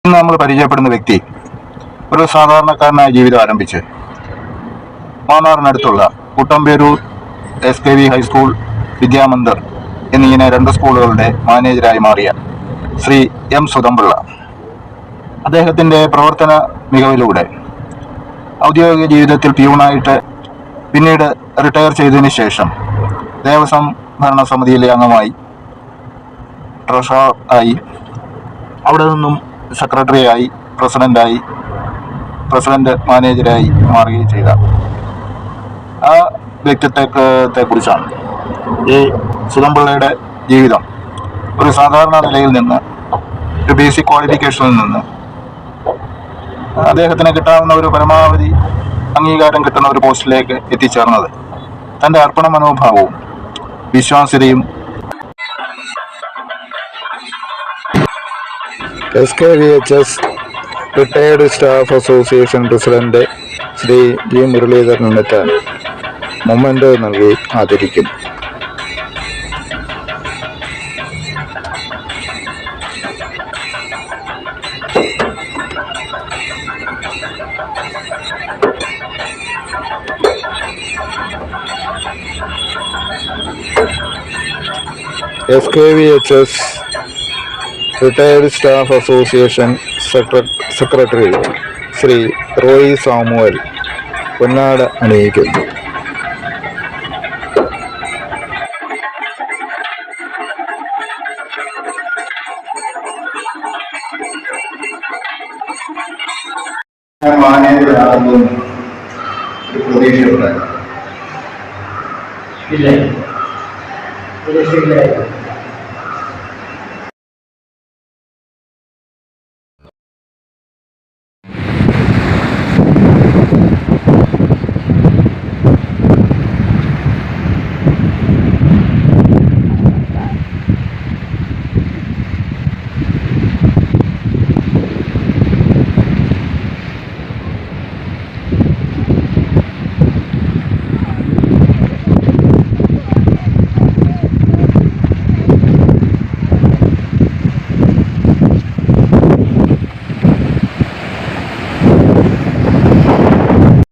ഇന്ന് നമ്മൾ പരിചയപ്പെടുന്ന വ്യക്തി ഒരു സാധാരണക്കാരനായ ജീവിതം ആരംഭിച്ച് മാന്നാറിനടുത്തുള്ള കുട്ടമ്പേരൂർ SKV ഹൈസ്കൂൾ, വിദ്യാമന്ദിർ എന്നിങ്ങനെ 2 സ്കൂളുകളുടെ മാനേജരായി മാറിയ ശ്രീ M. സുധംപിള്ള. അദ്ദേഹത്തിൻ്റെ പ്രവർത്തന മികവിലൂടെ ഔദ്യോഗിക ജീവിതത്തിൽ പ്യൂണായിട്ട്, പിന്നീട് റിട്ടയർ ചെയ്തതിന് ശേഷം ദേവസ്വം ഭരണസമിതിയിലെ അംഗമായി, ട്രഷറർ ആയി, അവിടെ നിന്നും സെക്രട്ടറിയായി, പ്രസിഡന്റ് മാനേജരായി മാറുകയും ചെയ്ത ആ വ്യക്തിത്വത്തെക്കുറിച്ചാണ് ഈ സുധംപിള്ളയുടെ ജീവിതം. ഒരു സാധാരണ നിലയിൽ നിന്ന്, ഒരു ബേസിക് ക്വാളിഫിക്കേഷനിൽ നിന്ന് അദ്ദേഹത്തിന് കിട്ടാവുന്ന ഒരു പരമാവധി അംഗീകാരം കിട്ടുന്ന ഒരു പോസ്റ്റിലേക്ക് എത്തിച്ചേർന്നത് തൻ്റെ അർപ്പണ മനോഭാവവും വിശ്വാസ്യതയും SKVHS retired staff association president Shri G. മുരളീധരനിട്ട് മൊമെൻ്റോ നൽകി ആദരിക്കും. SKVHS retired staff association secretary Shri Roy Samuel പൊന്നാട അണിയിക്കുന്നു. മാനേജരാകുമ്പോൾ പ്രതീക്ഷയുണ്ടായിരുന്നു. ഇല്ല, പ്രതീക്ഷയില്ലായിരുന്നു.